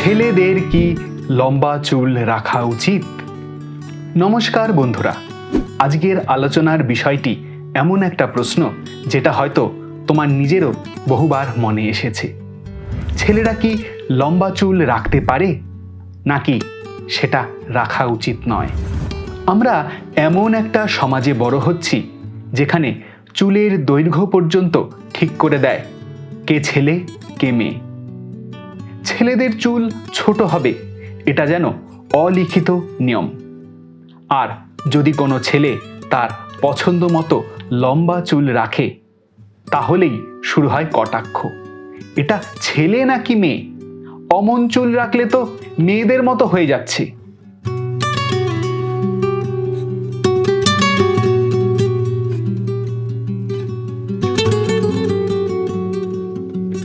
ছেলেদের কি লম্বা চুল রাখা উচিত? নমস্কার বন্ধুরা, আজকের আলোচনার বিষয়টি এমন একটা প্রশ্ন যেটা হয়তো তোমার নিজেরও বহুবার মনে এসেছে। ছেলেরা কি লম্বা চুল রাখতে পারে, নাকি সেটা রাখা উচিত নয়? আমরা এমন একটা সমাজে বড় হচ্ছি যেখানে চুলের দৈর্ঘ্য পর্যন্ত ঠিক করে দেয় কে ছেলে কে মেয়ে। ছেলেদের চুল ছোট হবে এটা যেন অলিখিত নিয়ম। আর যদি কোনো ছেলে তার পছন্দ মতো লম্বা চুল রাখে তাহলেই শুরু হয় কটাক্ষ। এটা ছেলে নাকি মেয়ে? অমন চুল রাখলে তো মেয়েদের মতো হয়ে যাচ্ছে।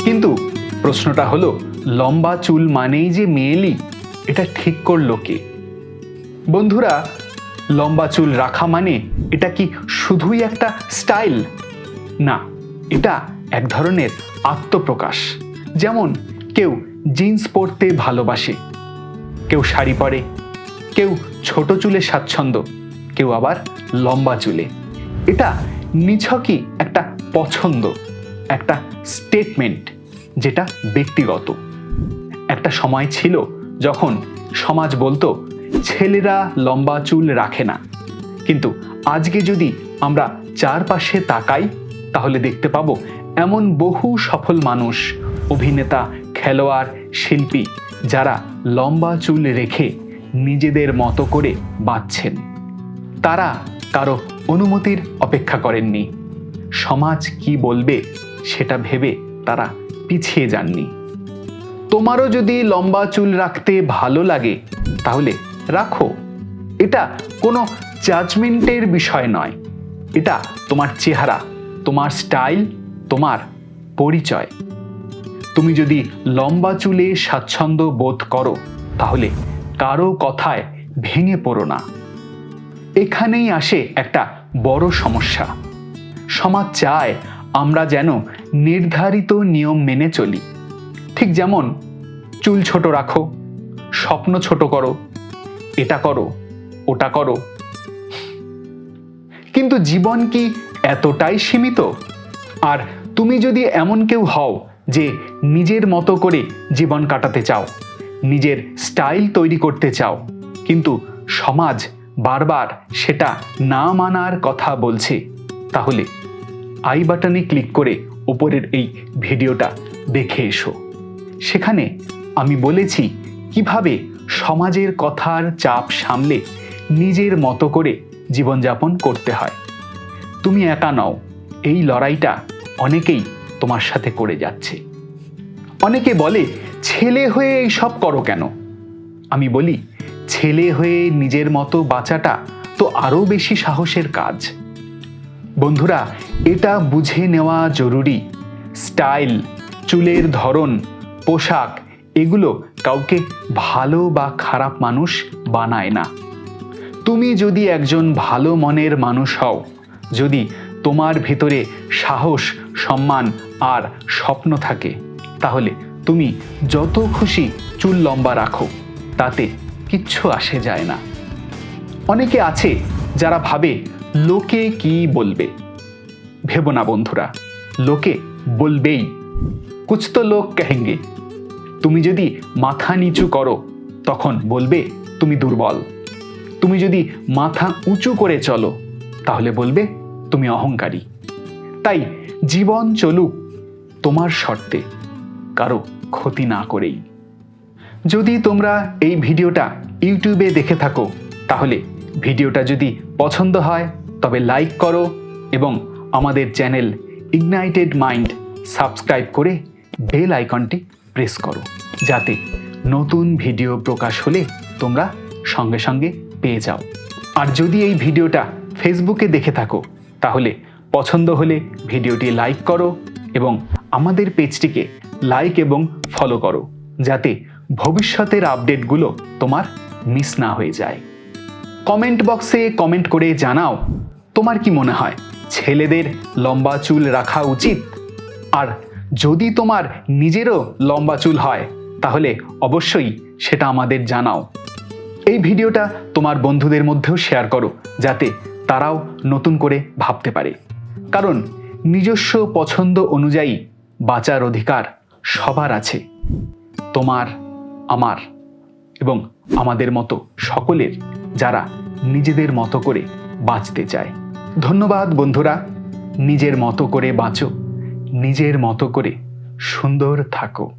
কিন্তু প্রশ্নটা হলো, লম্বা চুল মানেই যে মেয়েলি, এটা ঠিক করলো কে? বন্ধুরা, লম্বা চুল রাখা মানে এটা কি শুধুই একটা স্টাইল? না, এটা এক ধরনের আত্মপ্রকাশ। যেমন কেউ জিন্স পরতে ভালোবাসে, কেউ শাড়ি পরে, কেউ ছোট চুলে স্বাচ্ছন্দ্য, কেউ আবার লম্বা চুলে। এটা নিছকই একটা পছন্দ, একটা স্টেটমেন্ট যেটা ব্যক্তিগত। একটা সময় ছিল যখন সমাজ বলতো ছেলেরা লম্বা চুল রাখে না, কিন্তু আজকে যদি আমরা চারপাশে তাকাই তাহলে দেখতে পাবো এমন বহু সফল মানুষ, অভিনেতা, খেলোয়াড়, শিল্পী যারা লম্বা চুল রেখে নিজেদের মতো করে বাঁচছেন। তারা কারো অনুমতির অপেক্ষা করেননি, সমাজ কি বলবে সেটা ভেবে তারা পিছিয়ে যাননি। তোমারও যদি লম্বা চুল রাখতে ভালো লাগে তাহলে রাখো। এটা কোনো জাজমেন্টের বিষয় নয়, এটা তোমার চেহারা, তোমার স্টাইল, তোমার পরিচয়। তুমি যদি লম্বা চুলে স্বাচ্ছন্দ্য বোধ করো তাহলে কারো কথায় ভেঙে পড়ো না। এখানেই আসে একটা বড় সমস্যা। সমাজ চায় আমরা যেন নির্ধারিত নিয়ম মেনে চলি। ঠিক যেমন চুল ছোট রাখো, স্বপ্ন ছোট করো, এটা করো, ওটা করো। কিন্তু জীবন কি এতটাই সীমিত? আর তুমি যদি এমন কেউ হও যে নিজের মতো করে জীবন কাটাতে চাও, নিজের স্টাইল তৈরি করতে চাও, কিন্তু সমাজ বারবার সেটা না মানার কথা বলছে, তাহলে আই বাটনে ক্লিক করে উপরের এই ভিডিওটা দেখে এসো। সেখানে আমি বলেছি কিভাবে সমাজের কথার চাপ সামলে নিজের মতো করে জীবনযাপন করতে হয়। তুমি একা নও, এই লড়াইটা অনেকেই তোমার সাথে করে যাচ্ছে। অনেকে বলে ছেলে হয়ে এই সব করো কেন? আমি বলি ছেলে হয়ে নিজের মতো বাঁচাটা তো আরো বেশি সাহসের কাজ। বন্ধুরা, এটা বুঝে নেওয়া জরুরি, স্টাইল, চুলের ধরন, পোশাক এগুলো কাউকে ভালো বা খারাপ মানুষ বানায় না। তুমি যদি একজন ভালো মনের মানুষ হও, যদি তোমার ভিতরে সাহস, সম্মান আর স্বপ্ন থাকে, তাহলে তুমি যত খুশি চুল লম্বা রাখো, তাতে কিচ্ছু আসে যায় না। অনেকে আছে যারা ভাবে লোকে কি বলবে। ভেবো না বন্ধুরা, লোকে বলবেই, কুছ তো লোক কহেঙ্গে। তুমি যদি মাথা নিচু করো তখন বলবে তুমি দুর্বল। তুমি যদি মাথা উঁচু করে চলো তাহলে বলবে তুমি অহংকারী। তাই জীবন চলুক তোমার শর্তে, কারো ক্ষতি না করেই। যদি তোমরা এই ভিডিওটা ইউটিউবে দেখে থাকো তাহলে ভিডিওটা যদি পছন্দ হয় তবে লাইক করো এবং আমাদের চ্যানেল ইগনাইটেড মাইন্ড সাবস্ক্রাইব করে বেল আইকনটি প্রেস করো, যাতে নতুন ভিডিও প্রকাশ হলে তোমরা সঙ্গে সঙ্গে পেয়ে যাও। আর যদি এই ভিডিওটা ফেসবুকে দেখে থাকো তাহলে পছন্দ হলে ভিডিওটি লাইক করো এবং আমাদের পেজটিকে লাইক এবং ফলো করো, যাতে ভবিষ্যতের আপডেটগুলো তোমার মিস না হয়ে যায়। কমেন্ট বক্সে কমেন্ট করে জানাও তোমার কি মনে হয় ছেলেদের লম্বা চুল রাখা উচিত? আর যদি তোমার নিজেরও লম্বা চুল হয় তাহলে অবশ্যই সেটা আমাদের জানাও। এই ভিডিওটা তোমার বন্ধুদের মধ্যেও শেয়ার করো, যাতে তারাও নতুন করে ভাবতে পারে। কারণ নিজস্ব পছন্দ অনুযায়ী বাঁচার অধিকার সবার আছে, তোমার, আমার এবং আমাদের মতো সকলের, যারা নিজেদের মতো করে বাঁচতে চায়। ধন্যবাদ বন্ধুরা। নিজের মতো করে বাঁচো, নিজের মতো করে সুন্দর থাকো।